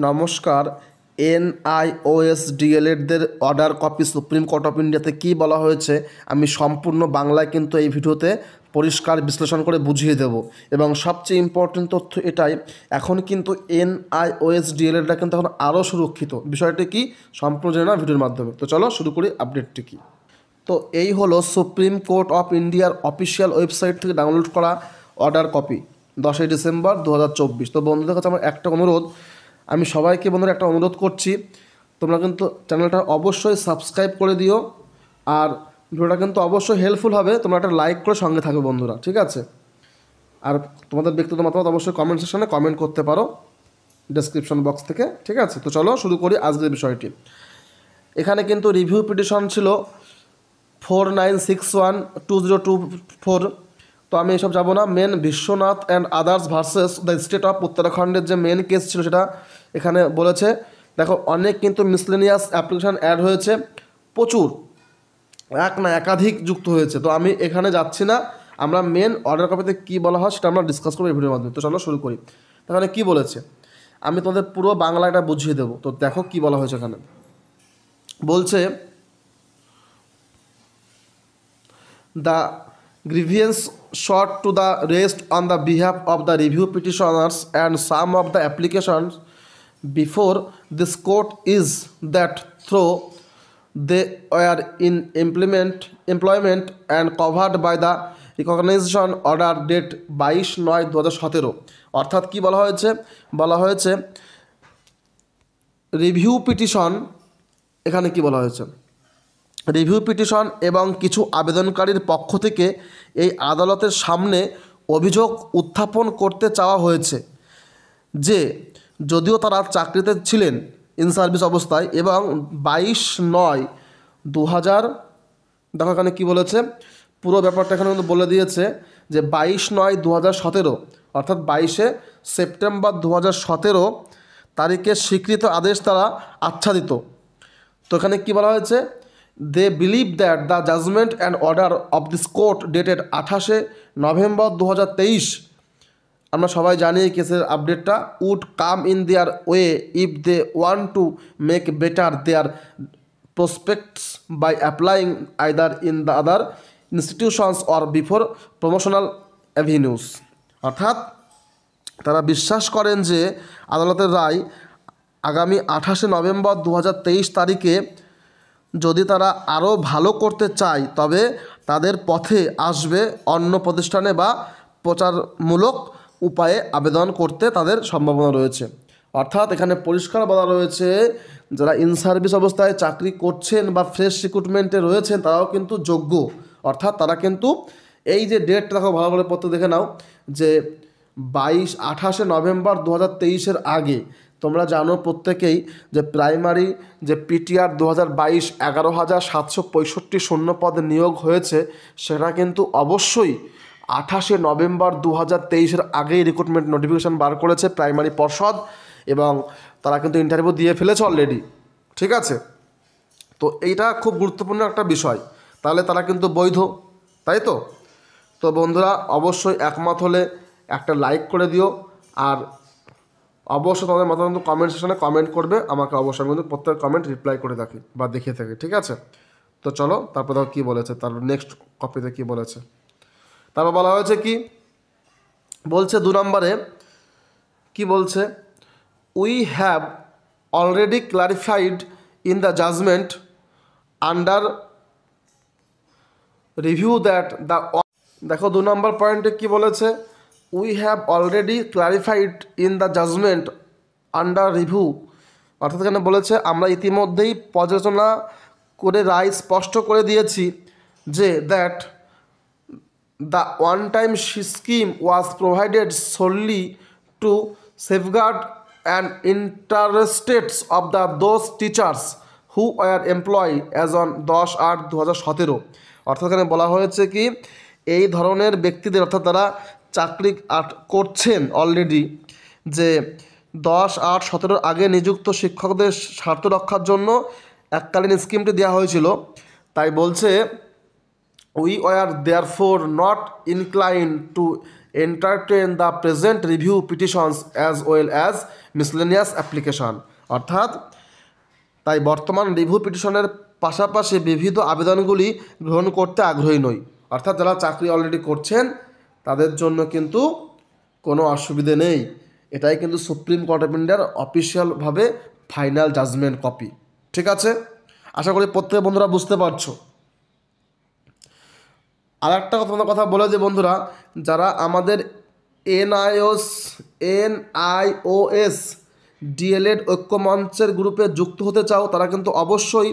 নমস্কার। এনআইওএসডিএলএডদের order copy supreme court of ইন্ডিয়াতে কী বলা হয়েছে আমি সম্পূর্ণ বাংলায় কিন্তু এই ভিডিওতে পরিষ্কার বিশ্লেষণ করে বুঝিয়ে দেব। এবং সবচেয়ে ইম্পর্টেন্ট তথ্য এটাই, এখন কিন্তু এনআইওএসডিএলএডরা কিন্তু এখন আরও সুরক্ষিত। বিষয়টি কি সম্পূর্ণ জেনে না ভিডিওর মাধ্যমে। তো চলো শুরু করি আপডেটটি কী। তো এই হলো সুপ্রিম কোর্ট অফ ইন্ডিয়ার অফিসিয়াল ওয়েবসাইট থেকে ডাউনলোড করা অর্ডার কপি 10ই ডিসেম্বর 2024। তো বন্ধুদের কাছে আমার একটা অনুরোধ, আমি সবাইকে বন্ধুরা একটা অনুরোধ করছি, তোমরা কিন্তু চ্যানেলটা অবশ্যই সাবস্ক্রাইব করে দিও। আর ভিডিওটা কিন্তু অবশ্যই হেল্পফুল হবে, তোমরা একটা লাইক করে সঙ্গে থাকবে বন্ধুরা, ঠিক আছে? আর তোমাদের ব্যক্তিগত মতামত অবশ্যই কমেন্ট সেকশনে কমেন্ট করতে পারো ডেসক্রিপশন বক্স থেকে, ঠিক আছে? তো চলো শুরু করি আজকের বিষয়টি। এখানে কিন্তু রিভিউ পিটিশন ছিল 4961/2024। তো আমি এসব যাবো না। Main Vishwanath and others versus the state of উত্তরাখণ্ডের যে মেন কেস ছিল সেটা এখানে বলেছে। দেখো অনেক কিন্তু মিসলেনিয়াস অ্যাপ্লিকেশান অ্যাড হয়েছে, প্রচুর, এক না একাধিক যুক্ত হয়েছে। তো আমি এখানে যাচ্ছি না, আমরা মেন অর্ডার কপিতে কী বলা হয় সেটা আমরা ডিসকাস করবো এই ভিডিওর মাধ্যমে। তো চলো শুরু করি। এখানে কী বলেছে আমি তোমাদের পুরো বাংলাটা বুঝিয়ে দেবো। তো দেখো কী বলা হয়েছে এখানে। বলছে the grievance sought to the rest on the behalf of the review petitioners and some of the applications before this court is that though they were in employment and covered by the recognition order date 22/9/2017। অর্থাৎ কি বলা হয়েছে review petition. এখানে কি বলা হয়েছে, review petition এবং কিছু আবেদনকারীর পক্ষ থেকে এই আদালতের সামনে অভিযোগ উত্থাপন করতে চাওয়া হয়েছে যে যদিও তারা চাকরিতে ছিলেন ইন সার্ভিস অবস্থায় এবং 22/9/2000, দেখো এখানে কী বলেছে পুরো ব্যাপারটা এখানে কিন্তু বলে দিয়েছে যে 22/9/2017 অর্থাৎ 22শে সেপ্টেম্বর 2017 তারিখে স্বীকৃত আদেশ তারা আচ্ছাদিত। তো এখানে কী বলা হয়েছে, they believe that the judgment and order of this court dated 28শে নভেম্বর 2023, আমরা সবাই জানি এই কেসের আপডেটটা, would come in their way if they want to make better their prospects by applying either in the other institutions or before promotional avenues। অর্থাৎ তারা বিশ্বাস করেন যে আদালতের রায় আগামী 28শে নভেম্বর 2023 তারিখে যদি তারা আরও ভালো করতে চায় তবে তাদের পথে আসবে অন্য প্রতিষ্ঠানে বা প্রচারমূলক উপায়ে আবেদন করতে তাদের সম্ভাবনা রয়েছে। অর্থাৎ এখানে পরিষ্কার বলা রয়েছে যারা ইন সার্ভিস অবস্থায় চাকরি করছেন বা ফ্রেশ রিক্রুটমেন্টে রয়েছেন তারাও কিন্তু যোগ্য। অর্থাৎ তারা কিন্তু এই যে ডেট দেখো ভালো করে পত্র দেখে নাও যে 28শে নভেম্বর 2023 আগে তোমরা জানো প্রত্যেকেই যে প্রাইমারি যে পিটিআর 2022 11,765 শূন্যপদ নিয়োগ হয়েছে সেটা কিন্তু অবশ্যই 28শে নভেম্বর 2023 আগেই রিক্রুটমেন্ট নোটিফিকেশান বার করেছে প্রাইমারি পর্ষদ এবং তারা কিন্তু ইন্টারভিউ দিয়ে ফেলেছে অলরেডি, ঠিক আছে? তো এইটা খুব গুরুত্বপূর্ণ একটা বিষয়, তাহলে তারা কিন্তু বৈধ, তাই তো? তো বন্ধুরা অবশ্যই একমত হলে একটা লাইক করে দিও আর অবশ্যই তোমাদের মতো কিন্তু কমেন্ট সেকশনে কমেন্ট করবে, আমাকে অবশ্যই কিন্তু প্রত্যেক কমেন্ট রিপ্লাই করে থাকি বা দেখে থাকি, ঠিক আছে? তো চলো তারপর দেখো কী বলেছে, তারপর নেক্সট কপিতে কী বলেছে। তারপর বলা হয়েছে কি বলছে 2 নম্বরে কি বলছে, we have already clarified in the judgement under review that the, দেখো 2 নম্বর পয়েন্টে কী বলেছে, we have already clarified in the judgement under review. অর্থাৎ এখানে বলেছে আমরা ইতিমধ্যেই পর্যালোচনা করে রায় স্পষ্ট করে দিয়েছি যে that the one time scheme was provided solely to safeguard and interests of the those teachers who are employed as on 10/8/2017। অর্থাৎ এখানে বলা হয়েছে কি এই ধরনের ব্যক্তিদের, অর্থাৎ তারা চাকরি করছেন অলরেডি, যে 10/8/17 আগে নিযুক্ত শিক্ষকদের স্বার্থ রক্ষার জন্য এককালীন স্কিমটি দেওয়া হয়েছিল। তাই বলছে we were therefore not inclined to entertain the present review petitions as well as miscellaneous application. অর্থাৎ তাই বর্তমান রিভিউ পিটিশনের পাশাপাশি বিবিধ আবেদনগুলি গ্রহণ করতে আগ্রহী নই। অর্থাৎ যারা চাকরি অলরেডি করছেন তাদের জন্য কিন্তু কোনো অসুবিধে নেই। এটাই কিন্তু সুপ্রিম কোর্ট অফ ইন্ডিয়ার অফিসিয়ালভাবে ফাইনাল জাজমেন্ট কপি। ঠিক আছে, আশা করি প্রত্যেক বন্ধুরা বুঝতে পারছো। আর একটা কথা বলে যে বন্ধুরা, যারা আমাদের এনআইওএস ডিএলএড ঐক্যমঞ্চের গ্রুপে যুক্ত হতে চাও, তারা কিন্তু অবশ্যই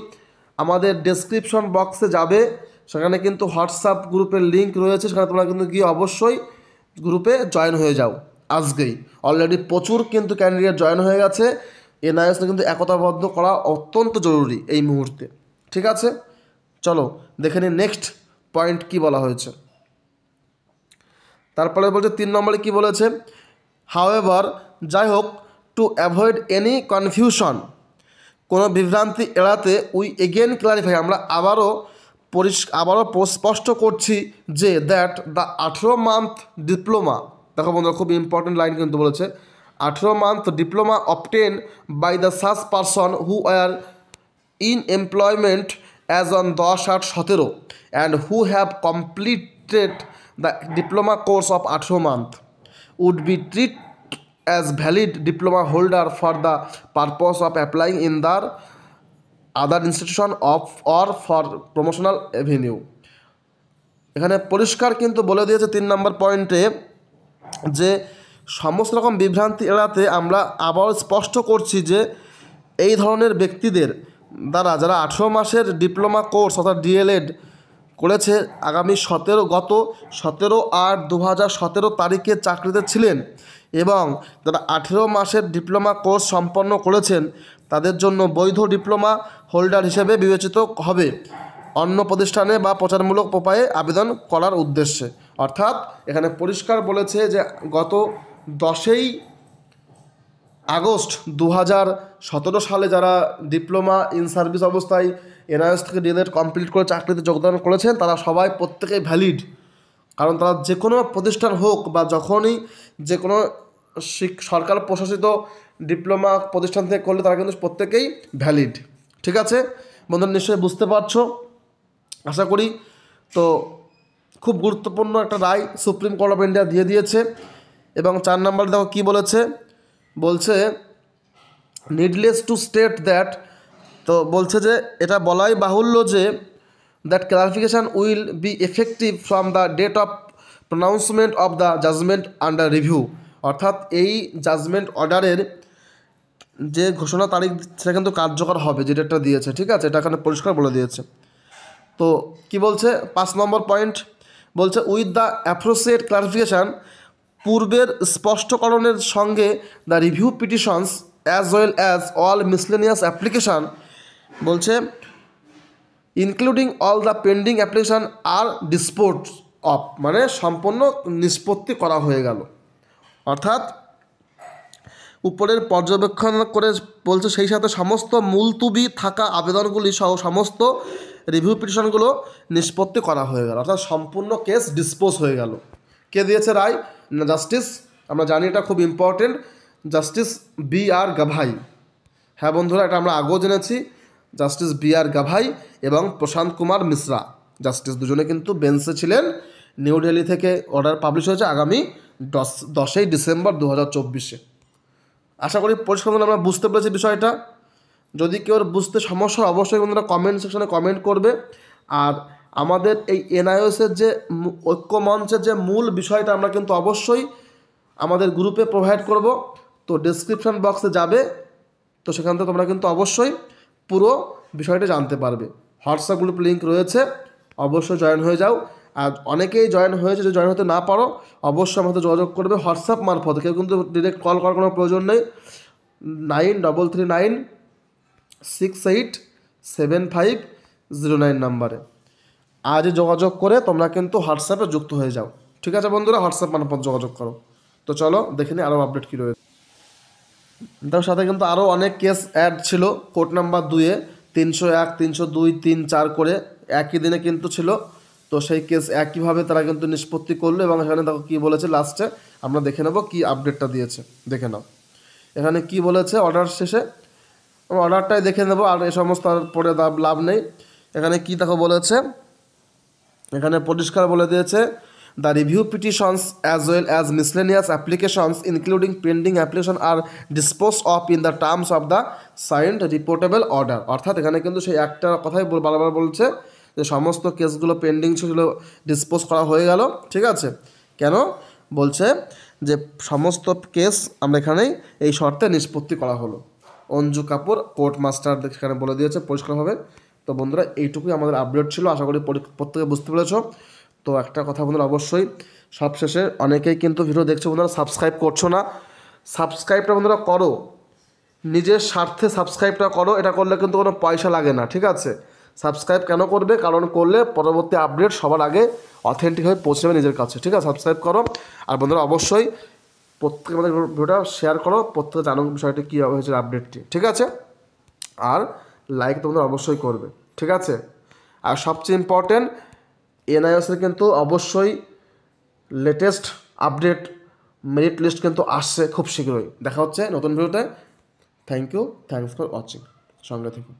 আমাদের ডেসক্রিপশন বক্সে যাবে, সেখানে কিন্তু হোয়াটসঅ্যাপ গ্রুপের লিঙ্ক রয়েছে, সেখানে তোমরা কিন্তু গিয়ে অবশ্যই গ্রুপে জয়েন হয়ে যাও আজকেই। অলরেডি প্রচুর কিন্তু ক্যান্ডিডেট জয়েন হয়ে গেছে। এনআইওএসকে কিন্তু একতাবদ্ধ করা অত্যন্ত জরুরি এই মুহূর্তে। ঠিক আছে, চলো দেখে নিই নেক্সট পয়েন্ট কি বলা হয়েছে। তারপরে বলছে 3 নম্বরে কি বলেছে, হাউএভার, যাই হোক, টু অ্যাভয়েড এনি কনফিউশন, কোনো বিভ্রান্তি এড়াতে উই এগেন ক্লারিফাই, আমরা আবারও স্পষ্ট করছি যে দ্যাট দ্য 18 মান্থ ডিপ্লোমা, দেখো বন্ধুরা খুব ইম্পর্টেন্ট লাইন কিন্তু বলেছে, 18 month diploma obtained by the such person who are in employment as on 10/8/17 and who have completed the diploma course of 18 month would be treated as valid diploma holder for the purpose of applying in the other institution of or for promotional avenue। এখানে পরিষ্কার কিন্তু বলে দিয়েছে 3 নম্বর পয়েন্টে যে সমস্ত রকম বিভ্রান্তি এড়াতে আমরা আবার স্পষ্ট করছি যে এই ধরনের ব্যক্তিদের দ্বারা যারা 18 মাসের ডিপ্লোমা কোর্স অর্থাৎ ডিএলএড করেছে, আগামী 17/8/2017 তারিখে চাকরিতে ছিলেন এবং যারা 18 মাসের ডিপ্লোমা কোর্স সম্পন্ন করেছেন, তাদের জন্য বৈধ ডিপ্লোমা হোল্ডার হিসেবে বিবেচিত হবে অন্য প্রতিষ্ঠানে বা প্রচারমূলক উপায়ে আবেদন করার উদ্দেশ্যে। অর্থাৎ এখানে পরিষ্কার বলেছে যে গত 10ই আগস্ট 2017 সালে যারা ডিপ্লোমা ইন সার্ভিস অবস্থায় এনআইএস থেকে ডিএলএড কমপ্লিট করে চাকরিতে যোগদান করেছেন, তারা সবাই প্রত্যেকেই ভ্যালিড। কারণ তারা যে কোনো প্রতিষ্ঠান হোক বা যখনই যে কোনো সরকার প্রশাসিত ডিপ্লোমা প্রতিষ্ঠান থেকে করলে তারা কিন্তু প্রত্যেকেই ভ্যালিড। ঠিক আছে বন্ধুরা, নিশ্চয়ই বুঝতে পারছো আশা করি। তো খুব গুরুত্বপূর্ণ একটা রায় সুপ্রিম কোর্ট অফ ইন্ডিয়া দিয়ে দিয়েছে। এবং 4 নম্বর দেখো কী বলেছে, বলছে নিডলেস টু স্টেট দ্যাট, তো বলছে যে এটা বলাই বাহুল্য যে that clarification will be effective from the date of pronouncement of the judgement under review. অর্থাৎ এই জাজমেন্ট অর্ডারের যে ঘোষণা তারিখ সেটা কিন্তু কার্যকর হবে, যে ডেটটা দিয়েছে। ঠিক আছে, এটা এখানে পরিষ্কার বলে দিয়েছে। তো কি বলছে 5 নম্বর পয়েন্ট, বলছে উইথ দ্য অ্যাপ্রোপ্রিয়েট ক্লারিফিকেশান, পূর্বের স্পষ্টকরণের সঙ্গে the review petitions as well as all miscellaneous application, বলছে including all the pending application are dispose of, মানে সম্পূর্ণ নিষ্পত্তি করা হয়ে গেল। অর্থাৎ উপরের পর্যবেক্ষণ করে বলছে সেই সাথে সমস্ত মুলতুবি থাকা আবেদনগুলি সহ সমস্ত রিভিউ পিটিশনগুলো নিষ্পত্তি করা হয়ে গেল। অর্থাৎ সম্পূর্ণ কেস ডিসপোজ হয়ে গেল। কে দিয়েছে রায়? জাস্টিস, আমরা জানি এটা খুব ইম্পর্টেন্ট, জাস্টিস বি.আর. গাভাই। হ্যাঁ বন্ধুরা, এটা আমরা আগেও জেনেছি। Justice B.R.. গাভাই এবং প্রশান্ত কুমার মিশ্রা জাস্টিস দুজনে কিন্তু বেঞ্চে ছিলেন। নিউ দিল্লি থেকে অর্ডার পাবলিশ হয়েছে আগামী 10ই ডিসেম্বর 2024। আশা করি পরিষ্কার আমরা বুঝতে পেরেছি বিষয়টা। যদি কেউ বুঝতে সমস্যা অবশ্যই বন্ধুরা কমেন্ট সেকশনে কমেন্ট করবে। আর আমাদের এই এনআইওএসের যে ঐক্যমঞ্চের যে মূল বিষয়টা আমরা কিন্তু অবশ্যই আমাদের গ্রুপে প্রোভাইড করব। তো ডেসক্রিপশন বক্সে যাবে, তো সেখান থেকে তোমরা কিন্তু অবশ্যই পুরো বিষয়টা জানতে পারবে। হোয়াটসঅ্যাপ গ্রুপ লিঙ্ক রয়েছে, অবশ্যই জয়েন হয়ে যাও। আর অনেকেই জয়েন হয়েছে, যদি জয়েন হতে না পারো অবশ্যই আমাদের যোগাযোগ করবে হোয়াটসঅ্যাপ মারফত। কেউ কিন্তু ডিরেক্ট কল করার কোনো প্রয়োজন নেই। 9339687509 নাম্বারে আজই যোগাযোগ করে তোমরা কিন্তু হোয়াটসঅ্যাপে যুক্ত হয়ে যাও। ঠিক আছে বন্ধুরা, হোয়াটসঅ্যাপ মারফত যোগাযোগ করো। তো চলো দেখে নিই আরও আপডেট কী রয়েছে। তার সাথে কিন্তু আরও অনেক কেস অ্যাড ছিল কোর্ট নাম্বার 2-এ, 301, 302, 3-4 করে একই দিনে কিন্তু ছিল। তো সেই কেস একইভাবে তারা কিন্তু নিষ্পত্তি করলো এবং এখানে দেখো কী বলেছে লাস্টে, আমরা দেখে নেব কী আপডেটটা দিয়েছে, দেখে নাও। এখানে কি বলেছে অর্ডার শেষে, অর্ডারটাই দেখে নেব, আর এই সমস্ত আর পরে লাভ নেই। এখানে কি দেখো বলেছে, এখানে পরিষ্কার বলে দিয়েছে, the review petitions as well as miscellaneous applications including pending application are dispose of in the terms of the signed reportable order. অর্থাৎ এখানে কিন্তু সেই একটা কথাই বারবার বলছে যে সমস্ত কেসগুলো পেন্ডিং ছিল, ডিসপোজ করা হয়ে গেল। ঠিক আছে, কেন বলছে যে সমস্ত কেস আমরা এখানেই এই শর্তে নিষ্পত্তি করা হলো। অঞ্জু কাপুর কোর্ট মাস্টার সেখানে বলে দিয়েছে পরিষ্কারভাবে। তো বন্ধুরা এইটুকুই আমাদের আপডেট ছিল, আশা করি প্রত্যেকে বুঝতে পেরেছো। তো একটা কথা বন্ধুরা, অবশ্যই সবশেষে অনেকেই কিন্তু ভিডিও দেখছো বন্ধুরা, সাবস্ক্রাইব করছো না, সাবস্ক্রাইবটা বন্ধুরা করো, নিজের স্বার্থে সাবস্ক্রাইবটা করো, এটা করলে কিন্তু কোনো পয়সা লাগে না। ঠিক আছে, সাবস্ক্রাইব কেন করবে, কারণ করলে পরবর্তী আপডেট সবার আগে অথেন্টিকভাবে পৌঁছে যাবে নিজের কাছে। ঠিক আছে, সাবস্ক্রাইব করো। আর বন্ধুরা অবশ্যই প্রত্যেকে আমাদের ভিডিওটা শেয়ার করো, প্রত্যেকে জানুক বিষয়টি কী হয়েছে আপডেটটি। ঠিক আছে, আর লাইক তোমরা অবশ্যই করবে। ঠিক আছে, আর সবচেয়ে ইম্পর্টেন্ট, এনআইএসের কিন্তু অবশ্যই লেটেস্ট আপডেট মেরিট লিস্ট কিন্তু আসছে খুব শীঘ্রই। দেখা হচ্ছে নতুন ভিডিওতে। Thank you, thanks for watching, সঙ্গে থেকে।